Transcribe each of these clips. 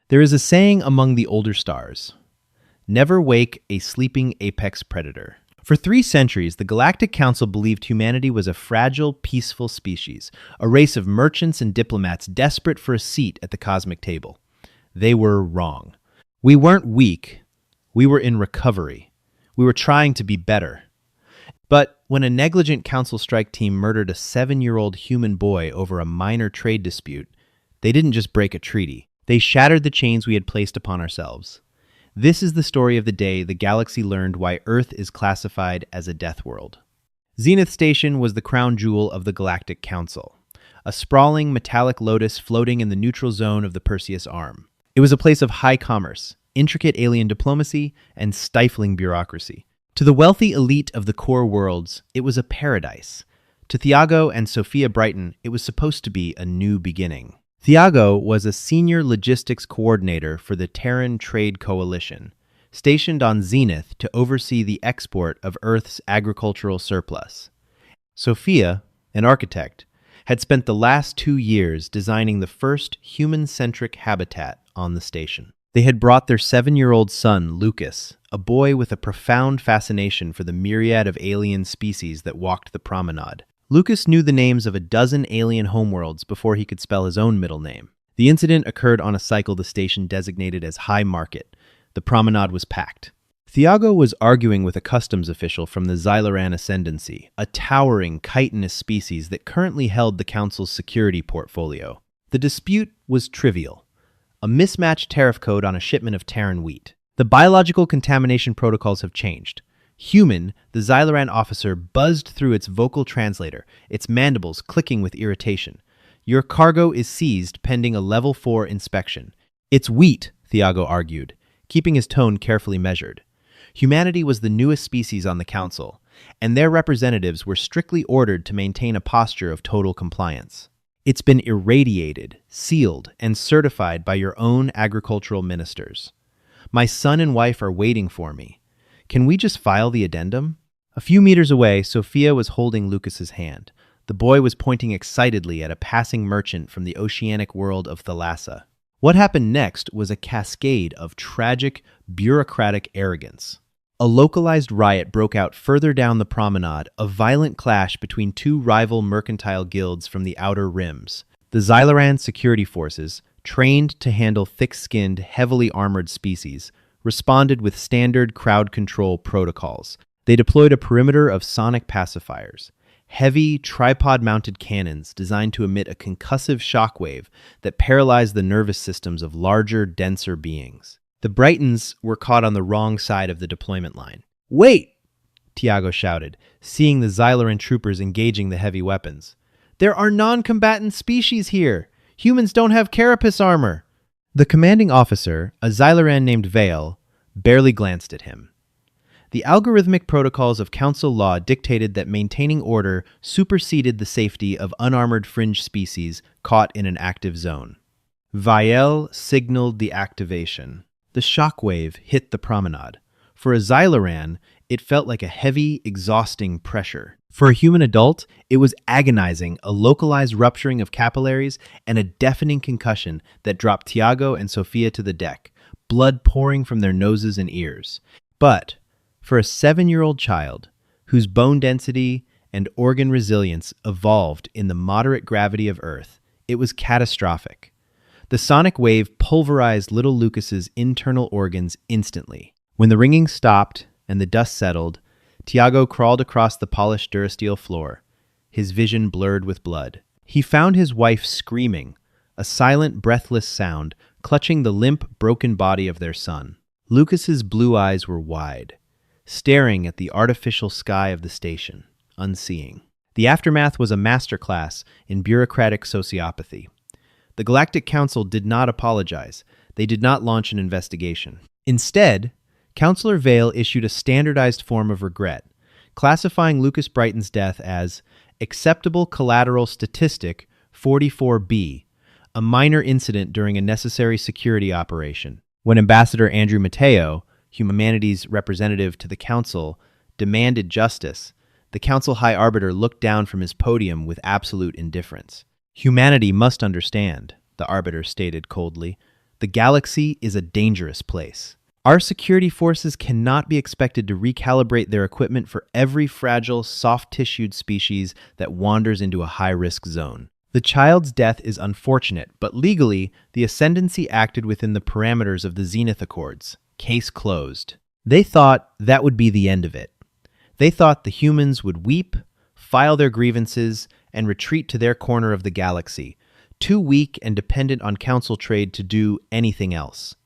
There is a saying among the older stars: never wake a sleeping apex predator. For 3 centuries, the Galactic Council believed humanity was a fragile, peaceful species, a race of merchants and diplomats desperate for a seat at the cosmic table. They were wrong. We weren't weak. We were in recovery. We were trying to be better. But when a negligent council strike team murdered a 7-year-old human boy over a minor trade dispute, they didn't just break a treaty. They shattered the chains we had placed upon ourselves. This is the story of the day the galaxy learned why Earth is classified as a death world. Zenith Station was the crown jewel of the Galactic Council, a sprawling metallic lotus floating in the neutral zone of the Perseus Arm. It was a place of high commerce, intricate alien diplomacy, and stifling bureaucracy. To the wealthy elite of the core worlds, it was a paradise. To Thiago and Sophia Brighton, it was supposed to be a new beginning. Thiago was a senior logistics coordinator for the Terran Trade Coalition, stationed on Zenith to oversee the export of Earth's agricultural surplus. Sophia, an architect, had spent the last 2 years designing the first human-centric habitat on the station. They had brought their 7-year-old son, Lucas, a boy with a profound fascination for the myriad of alien species that walked the promenade. Lucas knew the names of a dozen alien homeworlds before he could spell his own middle name. The incident occurred on a cycle the station designated as High Market. The promenade was packed. Thiago was arguing with a customs official from the Xyloran Ascendancy, a towering chitinous species that currently held the Council's security portfolio. The dispute was trivial: a mismatched tariff code on a shipment of Terran wheat. The biological contamination protocols have changed. Human, the Xyloran officer buzzed through its vocal translator, its mandibles clicking with irritation. Your cargo is seized pending a level 4 inspection. It's wheat, Thiago argued, keeping his tone carefully measured. Humanity was the newest species on the council, and their representatives were strictly ordered to maintain a posture of total compliance. It's been irradiated, sealed, and certified by your own agricultural ministers. My son and wife are waiting for me. Can we just file the addendum? A few meters away, Sophia was holding Lucas's hand. The boy was pointing excitedly at a passing merchant from the oceanic world of Thalassa. What happened next was a cascade of tragic, bureaucratic arrogance. A localized riot broke out further down the promenade, a violent clash between 2 rival mercantile guilds from the outer rims. The Xyloran security forces, trained to handle thick-skinned, heavily armored species, responded with standard crowd control protocols. They deployed a perimeter of sonic pacifiers, heavy, tripod-mounted cannons designed to emit a concussive shockwave that paralyzed the nervous systems of larger, denser beings. The Brightons were caught on the wrong side of the deployment line. "Wait!" Thiago shouted, seeing the Xyloran troopers engaging the heavy weapons. "There are non-combatant species here! Humans don't have carapace armor!" The commanding officer, a Xyloran named Vale, barely glanced at him. The algorithmic protocols of council law dictated that maintaining order superseded the safety of unarmored fringe species caught in an active zone. Vael signaled the activation. The shockwave hit the promenade. For a Xyloran, it felt like a heavy, exhausting pressure. For a human adult, it was agonizing, a localized rupturing of capillaries and a deafening concussion that dropped Thiago and Sophia to the deck, blood pouring from their noses and ears. But for a 7-year-old child, whose bone density and organ resilience evolved in the moderate gravity of Earth, it was catastrophic. The sonic wave pulverized little Lucas's internal organs instantly. When the ringing stopped and the dust settled, Thiago crawled across the polished durasteel floor, his vision blurred with blood. He found his wife screaming, a silent, breathless sound, clutching the limp, broken body of their son. Lucas's blue eyes were wide, staring at the artificial sky of the station, unseeing. The aftermath was a masterclass in bureaucratic sociopathy. The Galactic Council did not apologize. They did not launch an investigation. Instead, Councillor Vale issued a standardized form of regret, classifying Lucas Brighton's death as acceptable collateral statistic 44B, a minor incident during a necessary security operation. When Ambassador Andrew Mateo, humanity's representative to the Council, demanded justice, the Council High Arbiter looked down from his podium with absolute indifference. "Humanity must understand," the Arbiter stated coldly. The galaxy is a dangerous place. Our security forces cannot be expected to recalibrate their equipment for every fragile, soft-tissued species that wanders into a high-risk zone. The child's death is unfortunate, but legally, the Ascendancy acted within the parameters of the Zenith Accords. Case closed. They thought that would be the end of it. They thought the humans would weep, file their grievances, and retreat to their corner of the galaxy, too weak and dependent on council trade to do anything else.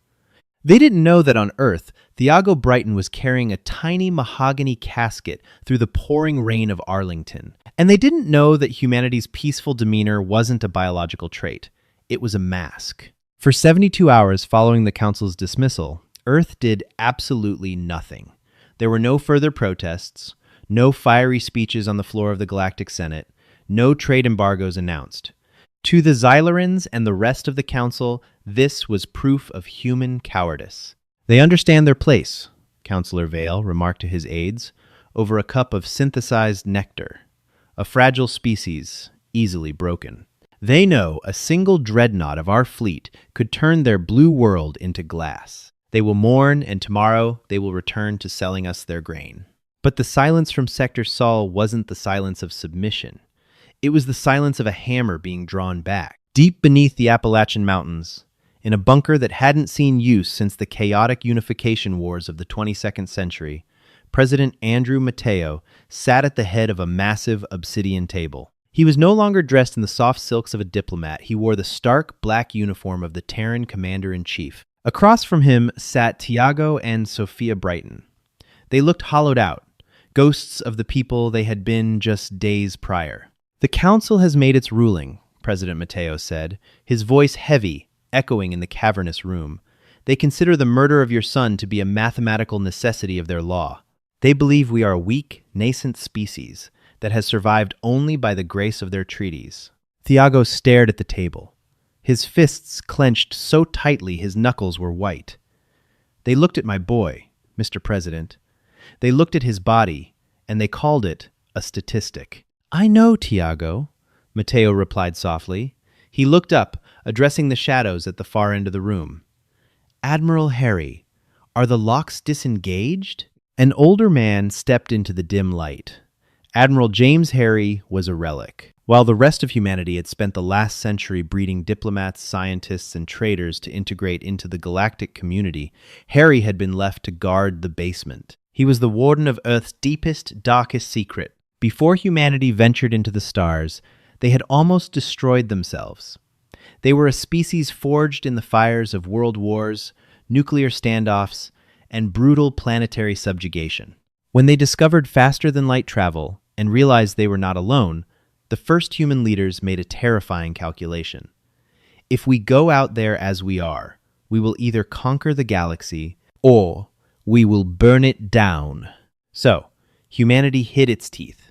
They didn't know that on Earth, Thiago Brighton was carrying a tiny mahogany casket through the pouring rain of Arlington. And they didn't know that humanity's peaceful demeanor wasn't a biological trait. It was a mask. For 72 hours following the council's dismissal, Earth did absolutely nothing. There were no further protests, no fiery speeches on the floor of the Galactic Senate, no trade embargoes announced. To the Xylarans and the rest of the council, this was proof of human cowardice. They understand their place, Councillor Vale remarked to his aides, over a cup of synthesized nectar, a fragile species, easily broken. They know a single dreadnought of our fleet could turn their blue world into glass. They will mourn, and tomorrow they will return to selling us their grain. But the silence from Sector Sol wasn't the silence of submission. It was the silence of a hammer being drawn back. Deep beneath the Appalachian Mountains, in a bunker that hadn't seen use since the chaotic unification wars of the 22nd century, President Andrew Mateo sat at the head of a massive obsidian table. He was no longer dressed in the soft silks of a diplomat. He wore the stark black uniform of the Terran commander-in-chief. Across from him sat Tiago and Sophia Brighton. They looked hollowed out, ghosts of the people they had been just days prior. "The council has made its ruling," President Mateo said, his voice heavy, echoing in the cavernous room. "They consider the murder of your son to be a mathematical necessity of their law. They believe we are a weak, nascent species that has survived only by the grace of their treaties." Thiago stared at the table. His fists clenched so tightly his knuckles were white. "They looked at my boy, Mr. President. They looked at his body, and they called it a statistic." "I know, Tiago," Mateo replied softly. He looked up, addressing the shadows at the far end of the room. "Admiral Harry, are the locks disengaged?" An older man stepped into the dim light. Admiral James Harry was a relic. While the rest of humanity had spent the last century breeding diplomats, scientists, and traders to integrate into the galactic community, Harry had been left to guard the basement. He was the warden of Earth's deepest, darkest secret. Before humanity ventured into the stars, they had almost destroyed themselves. They were a species forged in the fires of world wars, nuclear standoffs, and brutal planetary subjugation. When they discovered faster-than-light travel and realized they were not alone, the first human leaders made a terrifying calculation. If we go out there as we are, we will either conquer the galaxy or we will burn it down. So, humanity hid its teeth.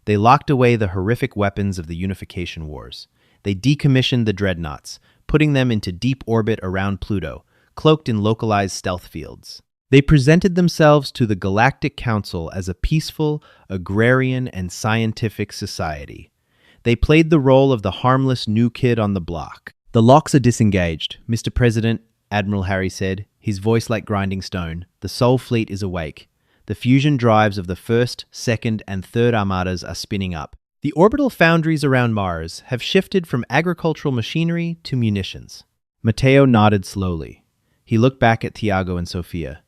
They locked away the horrific weapons of the unification wars. They decommissioned the dreadnoughts, putting them into deep orbit around Pluto, cloaked in localized stealth fields. They presented themselves to the Galactic Council as a peaceful, agrarian, and scientific society. They played the role of the harmless new kid on the block. "The locks are disengaged, Mr. President," Admiral Harry said, his voice like grinding stone. "The Sol Fleet is awake. The fusion drives of the 1st, 2nd, and 3rd Armadas are spinning up. The orbital foundries around Mars have shifted from agricultural machinery to munitions." Mateo nodded slowly. He looked back at Tiago and Sophia.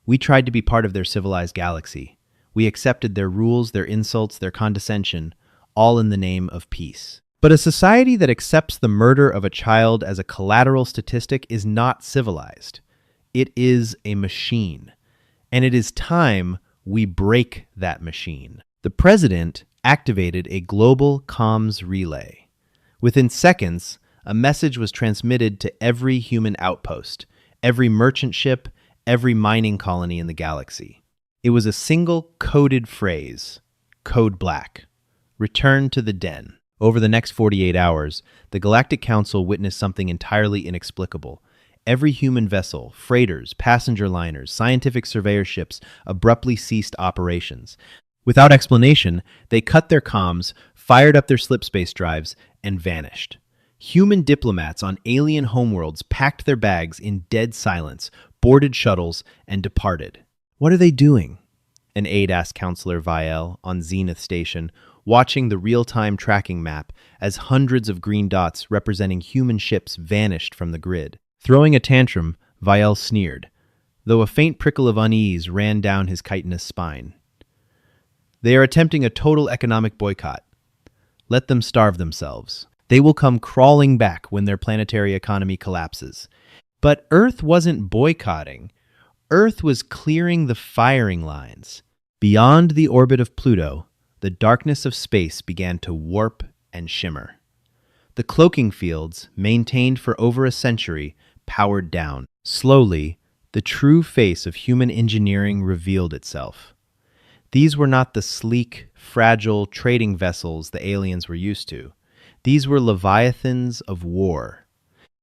"We tried to be part of their civilized galaxy. We accepted their rules, their insults, their condescension, all in the name of peace. But a society that accepts the murder of a child as a collateral statistic is not civilized. It is a machine. And it is time we break that machine." The president activated a global comms relay. Within seconds, a message was transmitted to every human outpost, every merchant ship, every mining colony in the galaxy. It was a single coded phrase, Code Black. Return to the den. Over the next 48 hours, the Galactic Council witnessed something entirely inexplicable. Every human vessel, freighters, passenger liners, scientific surveyor ships abruptly ceased operations. Without explanation, they cut their comms, fired up their slipspace drives, and vanished. Human diplomats on alien homeworlds packed their bags in dead silence, boarded shuttles, and departed. "What are they doing?" an aide asked Counselor Vielle on Zenith Station, watching the real-time tracking map as hundreds of green dots representing human ships vanished from the grid. Throwing a tantrum, Vielle sneered, though a faint prickle of unease ran down his chitinous spine. "They are attempting a total economic boycott. Let them starve themselves. They will come crawling back when their planetary economy collapses." But Earth wasn't boycotting. Earth was clearing the firing lines. Beyond the orbit of Pluto, the darkness of space began to warp and shimmer. The cloaking fields, maintained for over a century, powered down. Slowly, the true face of human engineering revealed itself. These were not the sleek, fragile trading vessels the aliens were used to. These were leviathans of war.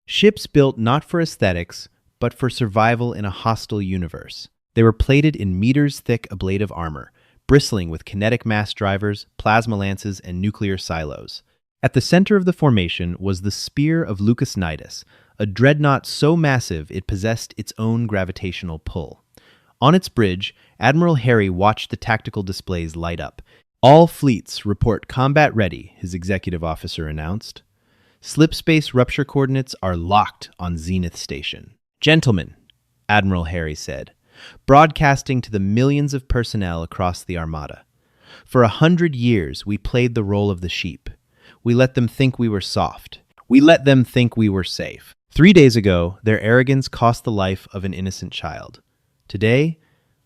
Ships built not for aesthetics, but for survival in a hostile universe. They were plated in meters-thick ablative armor, bristling with kinetic mass drivers, plasma lances, and nuclear silos. At the center of the formation was the Spear of Lucas Nidus, a dreadnought so massive it possessed its own gravitational pull. On its bridge, Admiral Harry watched the tactical displays light up. "All fleets report combat ready," his executive officer announced. "Slipspace rupture coordinates are locked on Zenith Station." "Gentlemen," Admiral Harry said, broadcasting to the millions of personnel across the Armada. "For 100 years, we played the role of the sheep. We let them think we were soft. We let them think we were safe. 3 days ago, their arrogance cost the life of an innocent child. Today,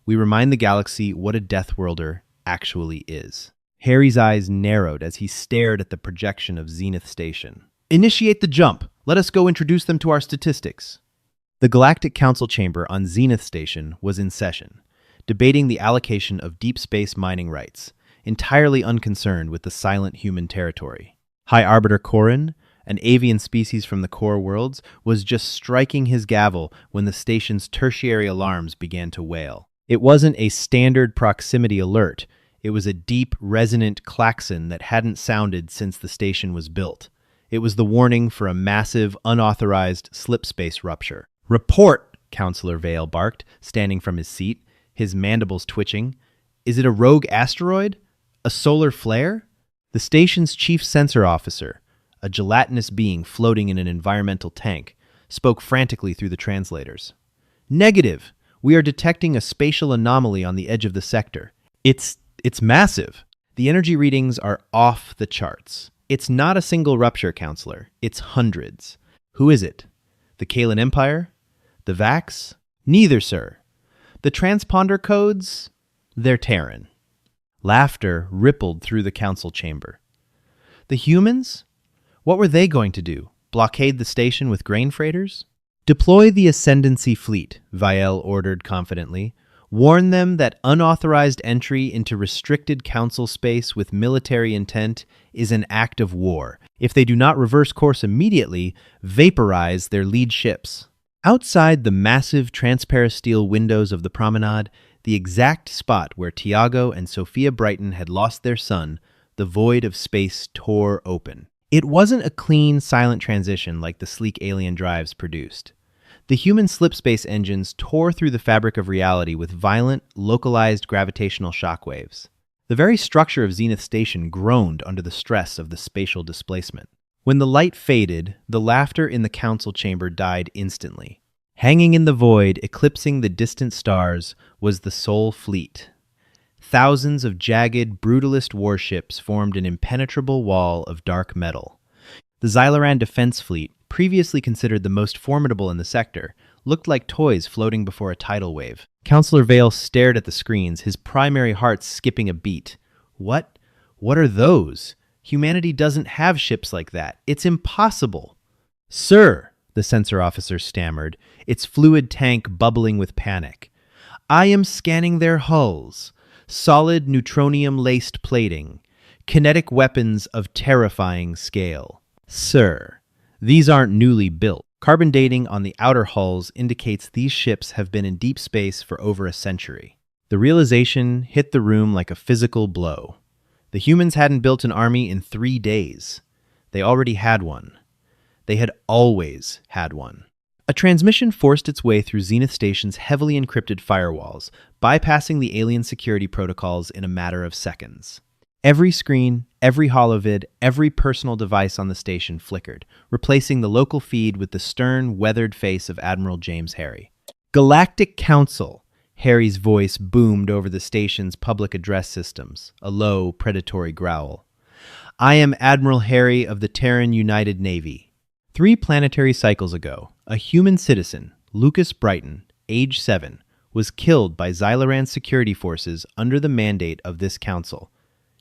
we remind the galaxy what a Deathworlder actually is." Harry's eyes narrowed as he stared at the projection of Zenith Station. "Initiate the jump. Let us go introduce them to our statistics." The Galactic Council chamber on Zenith Station was in session, debating the allocation of deep space mining rights, entirely unconcerned with the silent human territory. High Arbiter Corin, an avian species from the core worlds, was just striking his gavel when the station's tertiary alarms began to wail. It wasn't a standard proximity alert. It was a deep, resonant klaxon that hadn't sounded since the station was built. It was the warning for a massive, unauthorized slipspace rupture. "Report!" Counselor Vale barked, standing from his seat, his mandibles twitching. "Is it a rogue asteroid? A solar flare?" The station's chief sensor officer, a gelatinous being floating in an environmental tank, spoke frantically through the translators. "Negative! We are detecting a spatial anomaly on the edge of the sector. It's massive. The energy readings are off the charts. It's not a single rupture, Counselor. It's hundreds. Who is it? The Kalan Empire? The Vax? Neither, sir. The transponder codes? They're Terran." Laughter rippled through the council chamber. "The humans? What were they going to do? Blockade the station with grain freighters?" "Deploy the Ascendancy Fleet," Vielle ordered confidently. "Warn them that unauthorized entry into restricted council space with military intent is an act of war. If they do not reverse course immediately, vaporize their lead ships." Outside the massive transparasteel windows of the promenade, the exact spot where Tiago and Sophia Brighton had lost their son, the void of space tore open. It wasn't a clean, silent transition like the sleek alien drives produced. The human slipspace engines tore through the fabric of reality with violent, localized gravitational shockwaves. The very structure of Zenith Station groaned under the stress of the spatial displacement. When the light faded, the laughter in the council chamber died instantly. Hanging in the void, eclipsing the distant stars, was the Sol Fleet. Thousands of jagged, brutalist warships formed an impenetrable wall of dark metal. The Xyloran Defense Fleet, previously considered the most formidable in the sector, looked like toys floating before a tidal wave. Counselor Vale stared at the screens, his primary heart skipping a beat. What are those? Humanity doesn't have ships like that. It's impossible." "Sir," the sensor officer stammered, its fluid tank bubbling with panic. "I am scanning their hulls. Solid neutronium-laced plating. Kinetic weapons of terrifying scale. Sir, these aren't newly built. Carbon dating on the outer hulls indicates these ships have been in deep space for over a century." The realization hit the room like a physical blow. The humans hadn't built an army in 3 days. They already had one. They had always had one. A transmission forced its way through Zenith Station's heavily encrypted firewalls, bypassing the alien security protocols in a matter of seconds. Every screen, every holovid, every personal device on the station flickered, replacing the local feed with the stern, weathered face of Admiral James Harry. Galactic Council, Harry's voice boomed over the station's public address systems, a low, predatory growl. I am Admiral Harry of the Terran United Navy. 3 planetary cycles ago, a human citizen, Lucas Brighton, age 7, was killed by Xyloran security forces under the mandate of this council.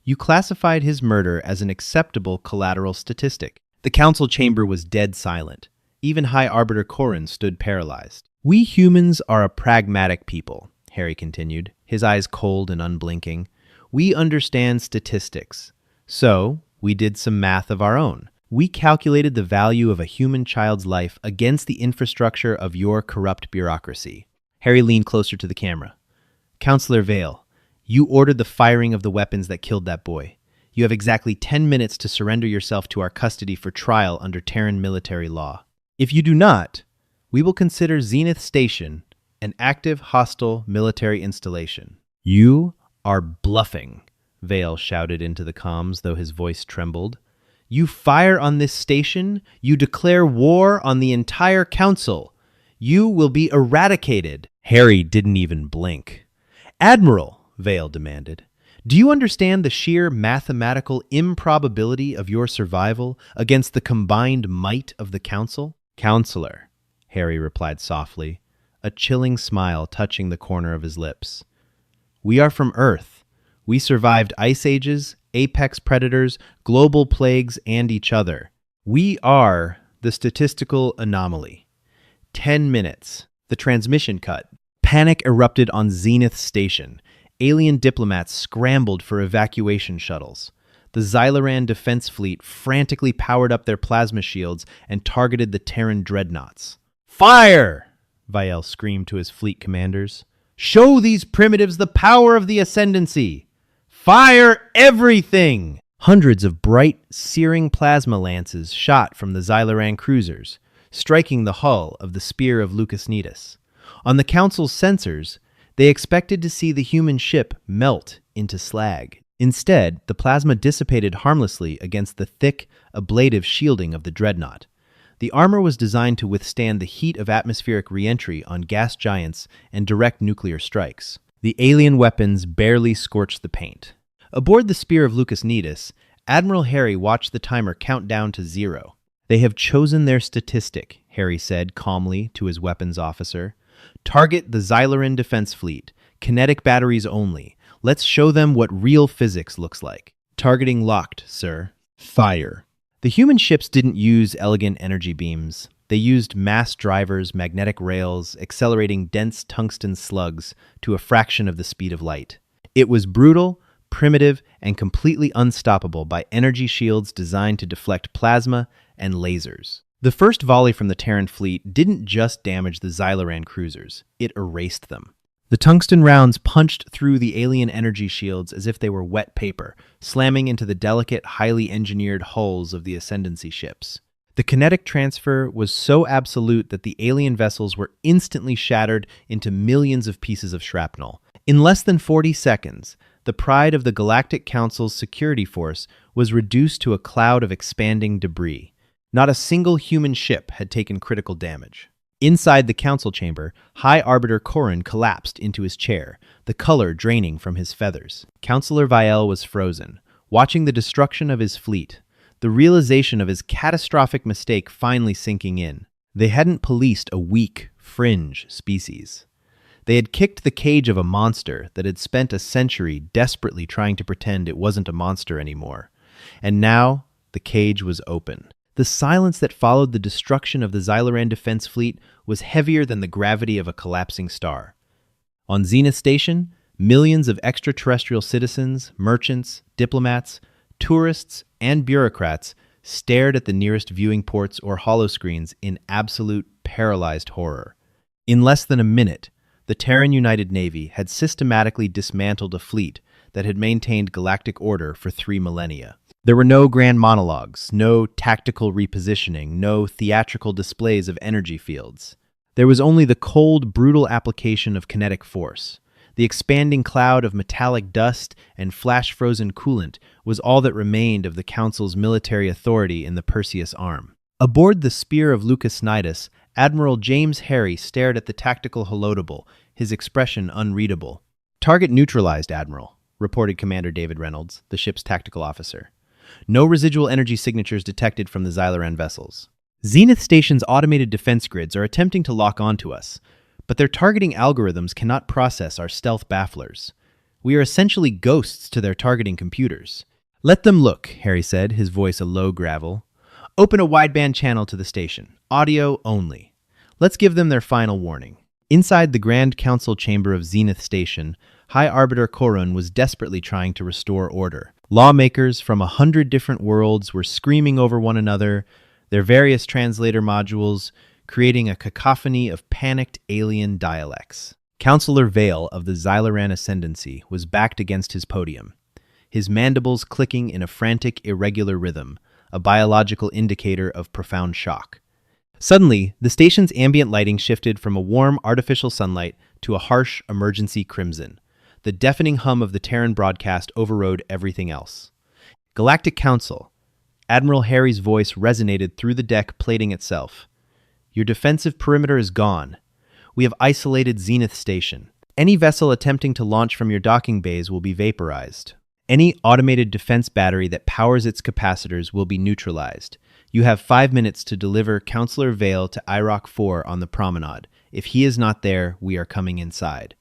You classified his murder as an acceptable collateral statistic. The council chamber was dead silent. Even High Arbiter Corrin stood paralyzed. We humans are a pragmatic people, Harry continued, his eyes cold and unblinking. We understand statistics. So, we did some math of our own. We calculated the value of a human child's life against the infrastructure of your corrupt bureaucracy. Harry leaned closer to the camera. Counselor Vale, you ordered the firing of the weapons that killed that boy. You have exactly 10 minutes to surrender yourself to our custody for trial under Terran military law. If you do not, we will consider Zenith Station an active hostile military installation. You are bluffing, Vale shouted into the comms, though his voice trembled. You fire on this station, you declare war on the entire council. You will be eradicated. Harry didn't even blink. Admiral, Vale demanded, do you understand the sheer mathematical improbability of your survival against the combined might of the council? Counselor, Harry replied softly, a chilling smile touching the corner of his lips. We are from Earth. We survived ice ages, apex predators, global plagues, and each other. We are the statistical anomaly. 10 minutes. The transmission cut. Panic erupted on Zenith Station. Alien diplomats scrambled for evacuation shuttles. The Xyloran defense fleet frantically powered up their plasma shields and targeted the Terran dreadnoughts. Fire! Viel screamed to his fleet commanders. Show these primitives the power of the Ascendancy! Fire everything! Hundreds of bright, searing plasma lances shot from the Xyloran cruisers, striking the hull of the Spear of Lucas Nidus. On the Council's sensors, they expected to see the human ship melt into slag. Instead, the plasma dissipated harmlessly against the thick, ablative shielding of the dreadnought. The armor was designed to withstand the heat of atmospheric re-entry on gas giants and direct nuclear strikes. The alien weapons barely scorched the paint. Aboard the Spear of Lucas Nidus, Admiral Harry watched the timer count down to 0. They have chosen their statistic, Harry said calmly to his weapons officer. Target the Xyloran defense fleet. Kinetic batteries only. Let's show them what real physics looks like. Targeting locked, sir. Fire. The human ships didn't use elegant energy beams. They used mass drivers, magnetic rails, accelerating dense tungsten slugs to a fraction of the speed of light. It was brutal, primitive, and completely unstoppable by energy shields designed to deflect plasma and lasers. The first volley from the Terran fleet didn't just damage the Xyloran cruisers, it erased them. The tungsten rounds punched through the alien energy shields as if they were wet paper, slamming into the delicate, highly engineered hulls of the Ascendancy ships. The kinetic transfer was so absolute that the alien vessels were instantly shattered into millions of pieces of shrapnel. In less than 40 seconds, the pride of the Galactic Council's security force was reduced to a cloud of expanding debris. Not a single human ship had taken critical damage. Inside the council chamber, High Arbiter Corrin collapsed into his chair, the color draining from his feathers. Counselor Viel was frozen, watching the destruction of his fleet, the realization of his catastrophic mistake finally sinking in. They hadn't policed a weak, fringe species. They had kicked the cage of a monster that had spent a century desperately trying to pretend it wasn't a monster anymore. And now, the cage was open. The silence that followed the destruction of the Xyloran defense fleet was heavier than the gravity of a collapsing star. On Zenith Station, millions of extraterrestrial citizens, merchants, diplomats, tourists, and bureaucrats stared at the nearest viewing ports or holoscreens in absolute paralyzed horror. In less than a minute, the Terran United Navy had systematically dismantled a fleet that had maintained galactic order for 3 millennia. There were no grand monologues, no tactical repositioning, no theatrical displays of energy fields. There was only the cold, brutal application of kinetic force. The expanding cloud of metallic dust and flash-frozen coolant was all that remained of the Council's military authority in the Perseus arm. Aboard the Spear of Lucas Nidus, Admiral James Harry stared at the tactical holotable, his expression unreadable. "Target neutralized, Admiral," reported Commander David Reynolds, the ship's tactical officer. "No residual energy signatures detected from the Xyloran vessels. Zenith Station's automated defense grids are attempting to lock onto us, but their targeting algorithms cannot process our stealth bafflers. We are essentially ghosts to their targeting computers." "Let them look," Harry said, his voice a low gravel. "Open a wideband channel to the station. Audio only. Let's give them their final warning." Inside the Grand Council chamber of Zenith Station, High Arbiter Korun was desperately trying to restore order. Lawmakers from 100 different worlds were screaming over one another, their various translator modules creating a cacophony of panicked alien dialects. Councillor Vale of the Xyloran Ascendancy was backed against his podium, his mandibles clicking in a frantic, irregular rhythm, a biological indicator of profound shock. Suddenly, the station's ambient lighting shifted from a warm, artificial sunlight to a harsh, emergency crimson. The deafening hum of the Terran broadcast overrode everything else. "Galactic Council." Admiral Harry's voice resonated through the deck plating itself. "Your defensive perimeter is gone. We have isolated Zenith Station. Any vessel attempting to launch from your docking bays will be vaporized. Any automated defense battery that powers its capacitors will be neutralized. You have 5 minutes to deliver Councillor Vale to IROC 4 on the promenade. If he is not there, we are coming inside."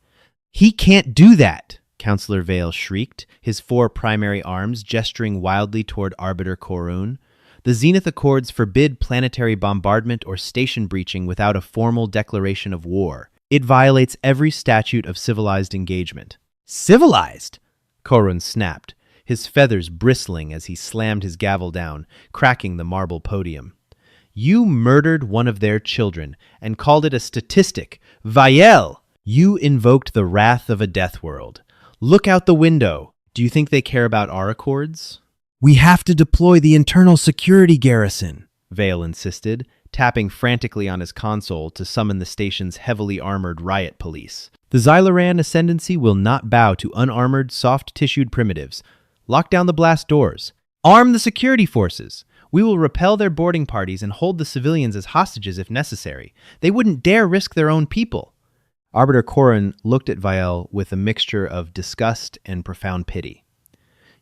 "He can't do that!" Councillor Vale shrieked, his 4 primary arms gesturing wildly toward Arbiter Korun. "The Zenith Accords forbid planetary bombardment or station breaching without a formal declaration of war. It violates every statute of civilized engagement." "Civilized?" Korun snapped, his feathers bristling as he slammed his gavel down, cracking the marble podium. "You murdered one of their children and called it a statistic. Vael! You invoked the wrath of a Deathworld. Look out the window. Do you think they care about our accords?" "We have to deploy the internal security garrison," Vale insisted, tapping frantically on his console to summon the station's heavily armored riot police. "The Xyloran Ascendancy will not bow to unarmored, soft-tissued primitives. Lock down the blast doors. Arm the security forces. We will repel their boarding parties and hold the civilians as hostages if necessary. They wouldn't dare risk their own people." Arbiter Korun looked at Vael with a mixture of disgust and profound pity.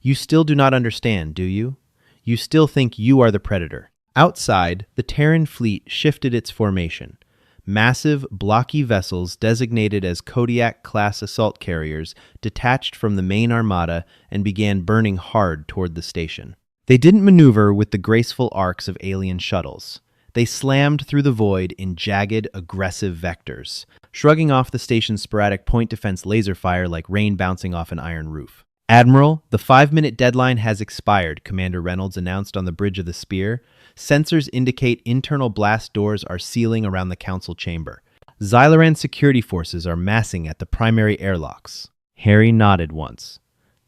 "You still do not understand, do you? You still think you are the predator." Outside, the Terran fleet shifted its formation. Massive, blocky vessels designated as Kodiak-class assault carriers detached from the main armada and began burning hard toward the station. They didn't maneuver with the graceful arcs of alien shuttles. They slammed through the void in jagged, aggressive vectors, shrugging off the station's sporadic point defense laser fire like rain bouncing off an iron roof. "Admiral, the 5-minute deadline has expired," Commander Reynolds announced on the bridge of the Spear. "Sensors indicate internal blast doors are sealing around the council chamber. Xyloran security forces are massing at the primary airlocks." Harry nodded once.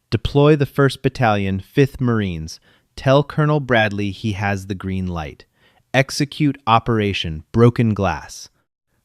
"Deploy the 1st Battalion, 5th Marines. Tell Colonel Bradley he has the green light. Execute Operation Broken Glass."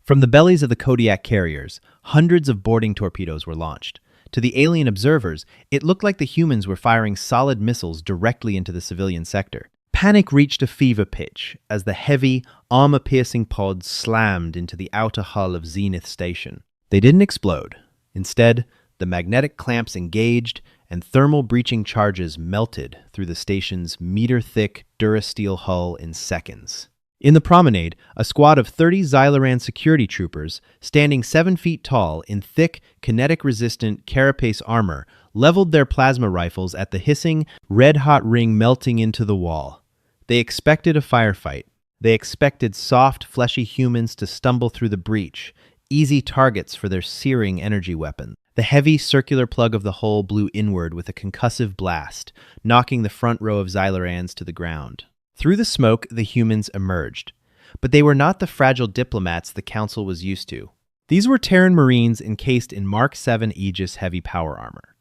From the bellies of the Kodiak carriers, hundreds of boarding torpedoes were launched. To the alien observers, it looked like the humans were firing solid missiles directly into the civilian sector. Panic reached a fever pitch as the heavy, armor-piercing pods slammed into the outer hull of Zenith Station. They didn't explode. Instead, the magnetic clamps engaged, and thermal breaching charges melted through the station's meter-thick Durasteel hull in seconds. In the promenade, a squad of 30 Xyloran security troopers, standing 7 feet tall in thick, kinetic-resistant carapace armor, leveled their plasma rifles at the hissing, red-hot ring melting into the wall. They expected a firefight. They expected soft, fleshy humans to stumble through the breach, easy targets for their searing energy weapons. The heavy, circular plug of the hull blew inward with a concussive blast, knocking the front row of Xylorans to the ground. Through the smoke, the humans emerged. But they were not the fragile diplomats the Council was used to. These were Terran Marines encased in Mark 7 Aegis heavy power armor.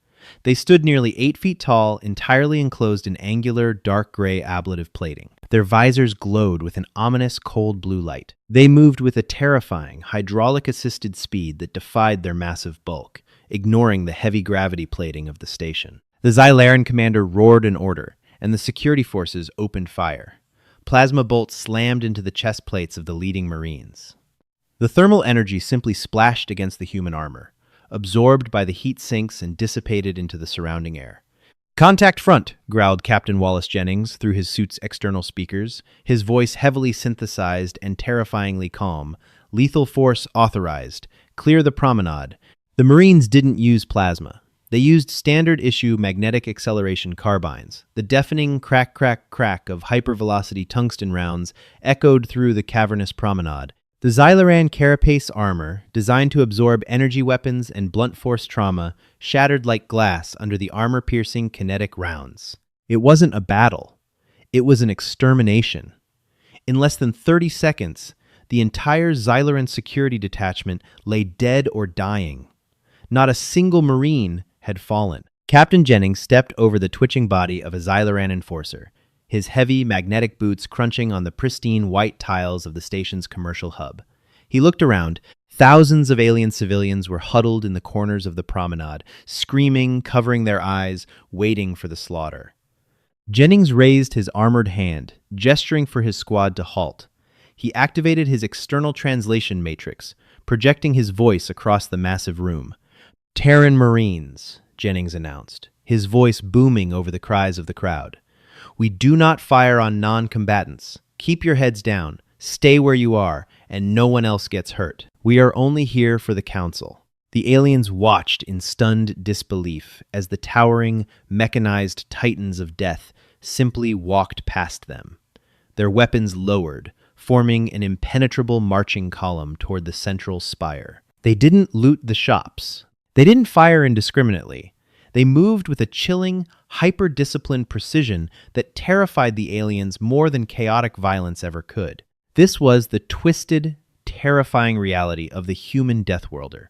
They stood nearly 8 feet tall, entirely enclosed in angular, dark gray ablative plating. Their visors glowed with an ominous cold blue light. They moved with a terrifying, hydraulic-assisted speed that defied their massive bulk, ignoring the heavy gravity plating of the station. The Xylaran commander roared an order, and the security forces opened fire. Plasma bolts slammed into the chest plates of the leading Marines. The thermal energy simply splashed against the human armor, absorbed by the heat sinks and dissipated into the surrounding air. "Contact front," growled Captain Wallace Jennings through his suit's external speakers, his voice heavily synthesized and terrifyingly calm. "Lethal force authorized. Clear the promenade." The Marines didn't use plasma. They used standard-issue magnetic acceleration carbines. The deafening crack, crack, crack of hypervelocity tungsten rounds echoed through the cavernous promenade. The Xylaran carapace armor, designed to absorb energy weapons and blunt force trauma, shattered like glass under the armor-piercing kinetic rounds. It wasn't a battle. It was an extermination. In less than 30 seconds, the entire Xylaran security detachment lay dead or dying. Not a single Marine had fallen. Captain Jennings stepped over the twitching body of a Xylaran enforcer, his heavy magnetic boots crunching on the pristine white tiles of the station's commercial hub. He looked around. Thousands of alien civilians were huddled in the corners of the promenade, screaming, covering their eyes, waiting for the slaughter. Jennings raised his armored hand, gesturing for his squad to halt. He activated his external translation matrix, projecting his voice across the massive room. "Terran Marines," Jennings announced, his voice booming over the cries of the crowd. "We do not fire on non-combatants. Keep your heads down, stay where you are, and no one else gets hurt. We are only here for the Council." The aliens watched in stunned disbelief as the towering, mechanized titans of death simply walked past them. Their weapons lowered, forming an impenetrable marching column toward the central spire. They didn't loot the shops. They didn't fire indiscriminately. They moved with a chilling, hyper-disciplined precision that terrified the aliens more than chaotic violence ever could. This was the twisted, terrifying reality of the human Deathworlder.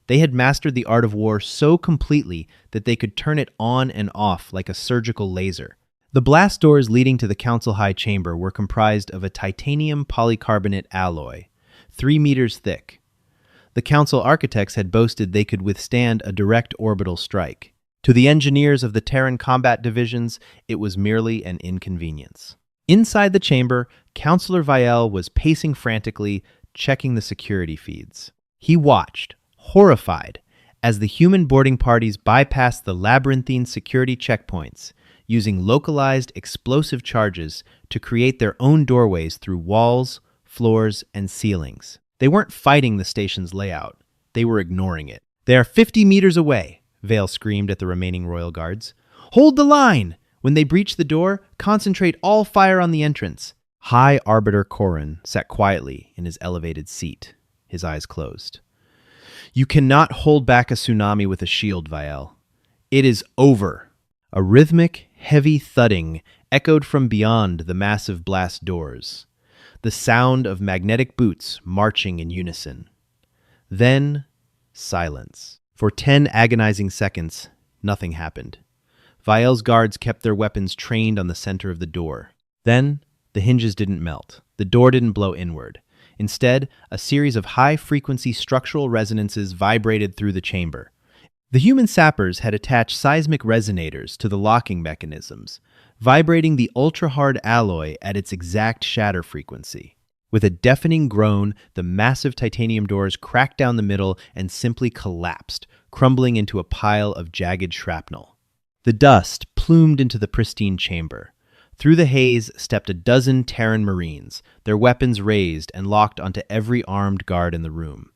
They had mastered the art of war so completely that they could turn it on and off like a surgical laser. The blast doors leading to the Council High Chamber were comprised of a titanium polycarbonate alloy, 3 meters thick. The Council architects had boasted they could withstand a direct orbital strike. To the engineers of the Terran combat divisions, it was merely an inconvenience. Inside the chamber, Councillor Vial was pacing frantically, checking the security feeds. He watched, horrified, as the human boarding parties bypassed the labyrinthine security checkpoints, using localized explosive charges to create their own doorways through walls, floors, and ceilings. They weren't fighting the station's layout. They were ignoring it. "They are 50 meters away," Vale screamed at the remaining royal guards. "Hold the line! When they breach the door, concentrate all fire on the entrance." High Arbiter Corrin sat quietly in his elevated seat, his eyes closed. "You cannot hold back a tsunami with a shield, Vial. It is over." A rhythmic, heavy thudding echoed from beyond the massive blast doors, the sound of magnetic boots marching in unison. Then, silence. For 10 agonizing seconds, nothing happened. Vial's guards kept their weapons trained on the center of the door. Then, the hinges didn't melt. The door didn't blow inward. Instead, a series of high-frequency structural resonances vibrated through the chamber. The human sappers had attached seismic resonators to the locking mechanisms, vibrating the ultra-hard alloy at its exact shatter frequency. With a deafening groan, the massive titanium doors cracked down the middle and simply collapsed, crumbling into a pile of jagged shrapnel. The dust plumed into the pristine chamber. Through the haze stepped a dozen Terran Marines, their weapons raised and locked onto every armed guard in the room.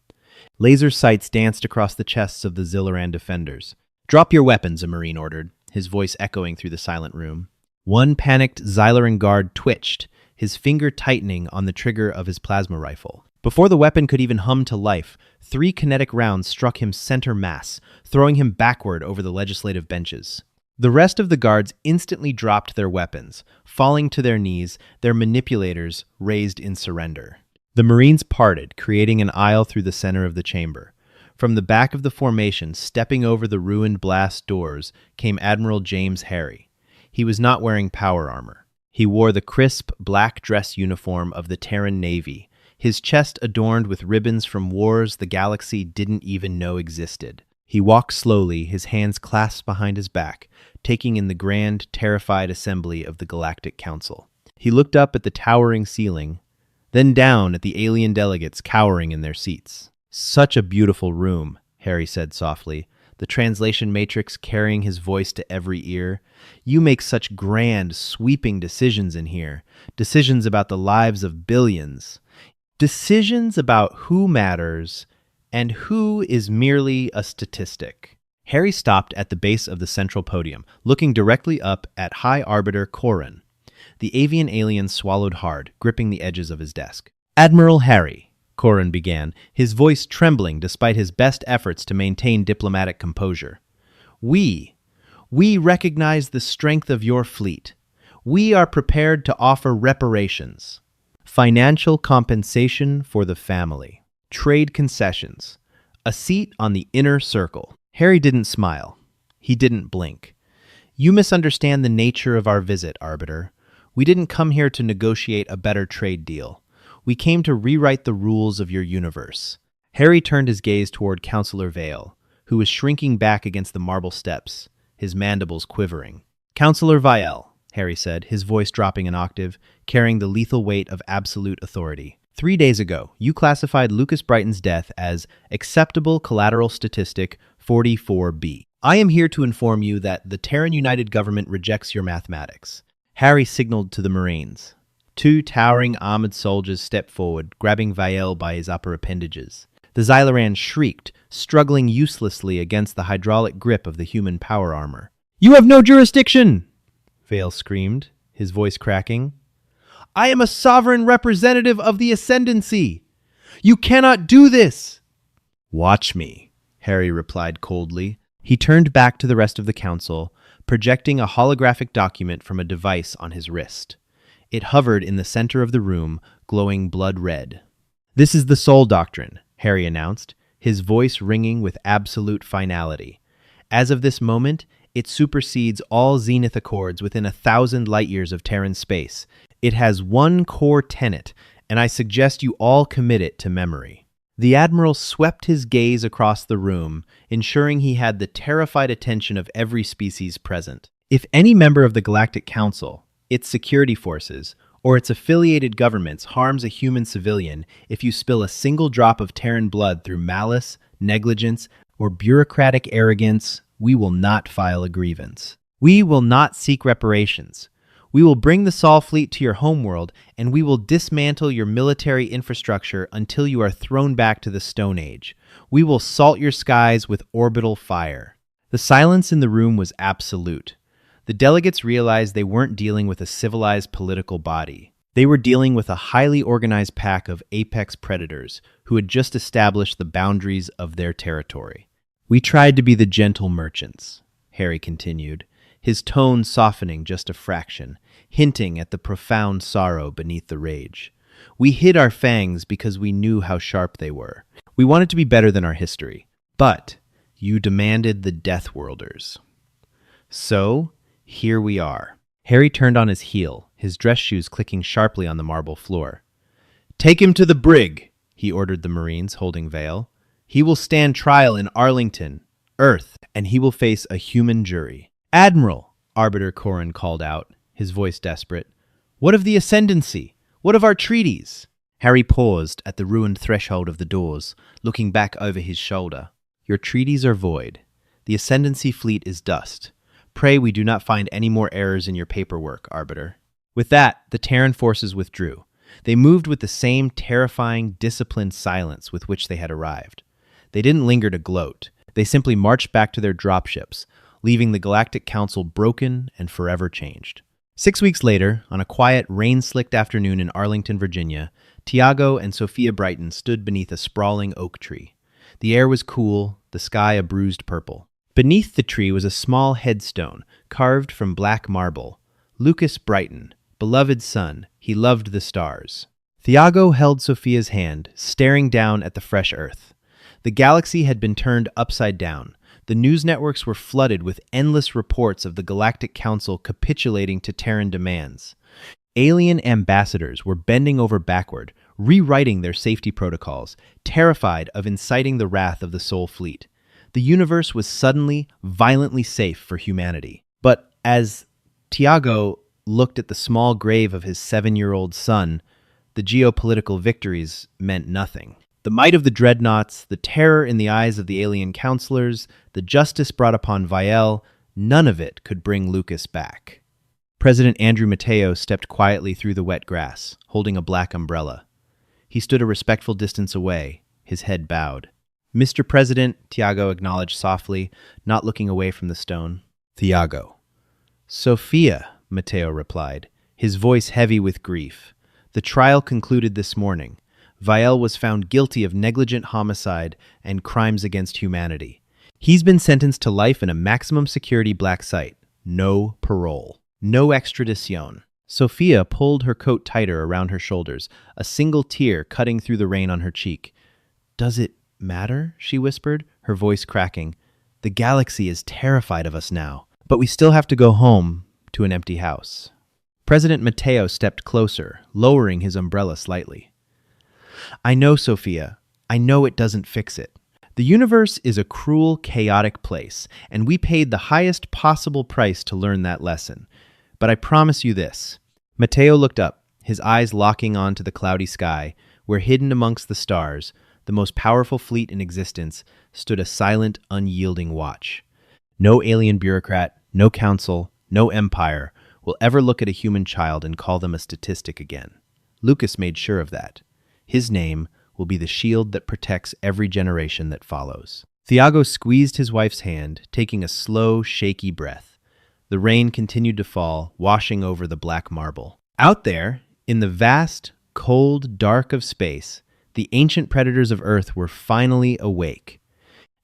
Laser sights danced across the chests of the Xylaran defenders. "Drop your weapons," a Marine ordered, his voice echoing through the silent room. One panicked Xylaran guard twitched, his finger tightening on the trigger of his plasma rifle. Before the weapon could even hum to life, 3 kinetic rounds struck him center mass, throwing him backward over the legislative benches. The rest of the guards instantly dropped their weapons, falling to their knees, their manipulators raised in surrender. The Marines parted, creating an aisle through the center of the chamber. From the back of the formation, stepping over the ruined blast doors, came Admiral James Harry. He was not wearing power armor. He wore the crisp, black dress uniform of the Terran Navy, his chest adorned with ribbons from wars the galaxy didn't even know existed. He walked slowly, his hands clasped behind his back, taking in the grand, terrified assembly of the Galactic Council. He looked up at the towering ceiling, then down at the alien delegates cowering in their seats. "Such a beautiful room," Harry said softly, the translation matrix carrying his voice to every ear. "You make such grand, sweeping decisions in here. Decisions about the lives of billions. Decisions about who matters and who is merely a statistic." Harry stopped at the base of the central podium, looking directly up at High Arbiter Corrin. The avian alien swallowed hard, gripping the edges of his desk. "Admiral Harry," Corrin began, his voice trembling despite his best efforts to maintain diplomatic composure. We recognize the strength of your fleet. We are prepared to offer reparations, financial compensation for the family, trade concessions, a seat on the inner circle." Harry didn't smile. He didn't blink. "You misunderstand the nature of our visit, Arbiter. We didn't come here to negotiate a better trade deal. We came to rewrite the rules of your universe." Harry turned his gaze toward Counselor Vale, who was shrinking back against the marble steps, his mandibles quivering. "Counselor Vale," Harry said, his voice dropping an octave, carrying the lethal weight of absolute authority. 3 days ago, you classified Lucas Brighton's death as acceptable collateral statistic 44B. I am here to inform you that the Terran United Government rejects your mathematics. Harry signaled to the Marines. 2 towering armored soldiers stepped forward, grabbing Vael by his upper appendages. The Xyloran shrieked, struggling uselessly against the hydraulic grip of the human power armor. "You have no jurisdiction!" Vael screamed, his voice cracking. "I am a sovereign representative of the Ascendancy! You cannot do this!" "Watch me," Harry replied coldly. He turned back to the rest of the council, projecting a holographic document from a device on his wrist. It hovered in the center of the room, glowing blood red. "This is the Soul Doctrine," Harry announced, his voice ringing with absolute finality. "As of this moment, it supersedes all Zenith Accords within 1,000 light-years of Terran space. It has one core tenet, and I suggest you all commit it to memory." The Admiral swept his gaze across the room, ensuring he had the terrified attention of every species present. "If any member of the Galactic Council, its security forces, or its affiliated governments harms a human civilian, if you spill a single drop of Terran blood through malice, negligence, or bureaucratic arrogance, we will not file a grievance. We will not seek reparations. We will bring the Sol fleet to your homeworld, and we will dismantle your military infrastructure until you are thrown back to the Stone Age. We will salt your skies with orbital fire." The silence in the room was absolute. The delegates realized they weren't dealing with a civilized political body. They were dealing with a highly organized pack of apex predators who had just established the boundaries of their territory. "We tried to be the gentle merchants," Harry continued, his tone softening just a fraction, hinting at the profound sorrow beneath the rage. "We hid our fangs because we knew how sharp they were. We wanted to be better than our history. But you demanded the Deathworlders. So, here we are." Harry turned on his heel, his dress shoes clicking sharply on the marble floor. "Take him to the brig," he ordered the Marines, holding Vale. "He will stand trial in Arlington, Earth, and he will face a human jury." "Admiral," Arbiter Corrin called out, his voice desperate, "what of the Ascendancy? What of our treaties?" Harry paused at the ruined threshold of the doors, looking back over his shoulder. "Your treaties are void. The Ascendancy fleet is dust. Pray we do not find any more errors in your paperwork, Arbiter." With that, the Terran forces withdrew. They moved with the same terrifying, disciplined silence with which they had arrived. They didn't linger to gloat. They simply marched back to their dropships, leaving the Galactic Council broken and forever changed. 6 weeks later, on a quiet, rain-slicked afternoon in Arlington, Virginia, Tiago and Sophia Brighton stood beneath a sprawling oak tree. The air was cool, the sky a bruised purple. Beneath the tree was a small headstone, carved from black marble. Lucas Brighton, beloved son, he loved the stars. Tiago held Sophia's hand, staring down at the fresh earth. The galaxy had been turned upside down. The news networks were flooded with endless reports of the Galactic Council capitulating to Terran demands. Alien ambassadors were bending over backward, rewriting their safety protocols, terrified of inciting the wrath of the Sol Fleet. The universe was suddenly, violently safe for humanity. But as Tiago looked at the small grave of his 7-year-old son, the geopolitical victories meant nothing. The might of the dreadnoughts, the terror in the eyes of the alien counselors, the justice brought upon Viel, none of it could bring Lucas back. President Andrew Mateo stepped quietly through the wet grass, holding a black umbrella. He stood a respectful distance away, his head bowed. "Mr. President," Tiago acknowledged softly, not looking away from the stone. "Tiago." "Sophia," Mateo replied, his voice heavy with grief. "The trial concluded this morning. Viel was found guilty of negligent homicide and crimes against humanity. He's been sentenced to life in a maximum security black site. No parole. No extradition." Sophia pulled her coat tighter around her shoulders, a single tear cutting through the rain on her cheek. "Does it matter?" she whispered, her voice cracking. "The galaxy is terrified of us now, but we still have to go home to an empty house." President Mateo stepped closer, lowering his umbrella slightly. "I know, Sophia. I know it doesn't fix it. The universe is a cruel, chaotic place, and we paid the highest possible price to learn that lesson. But I promise you this." Mateo looked up, his eyes locking onto the cloudy sky, where hidden amongst the stars, the most powerful fleet in existence, stood a silent, unyielding watch. No alien bureaucrat, no council, no empire will ever look at a human child and call them a statistic again. Lucas made sure of that. His name will be the shield that protects every generation that follows. Thiago squeezed his wife's hand, taking a slow, shaky breath. The rain continued to fall, washing over the black marble. Out there, in the vast, cold dark of space, the ancient predators of Earth were finally awake,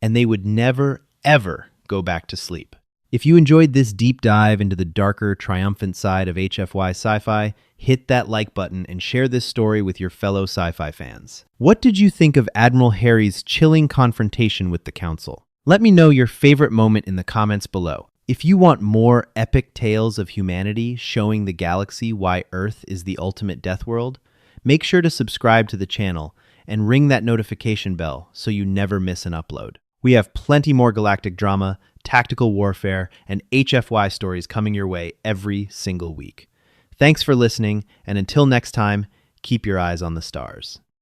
and they would never, ever go back to sleep. If you enjoyed this deep dive into the darker, triumphant side of HFY sci-fi, hit that like button and share this story with your fellow sci-fi fans. What did you think of Admiral Harry's chilling confrontation with the Council? Let me know your favorite moment in the comments below. If you want more epic tales of humanity showing the galaxy why Earth is the ultimate death world, make sure to subscribe to the channel and ring that notification bell so you never miss an upload. We have plenty more galactic drama, tactical warfare, and HFY stories coming your way every single week. Thanks for listening, and until next time, keep your eyes on the stars.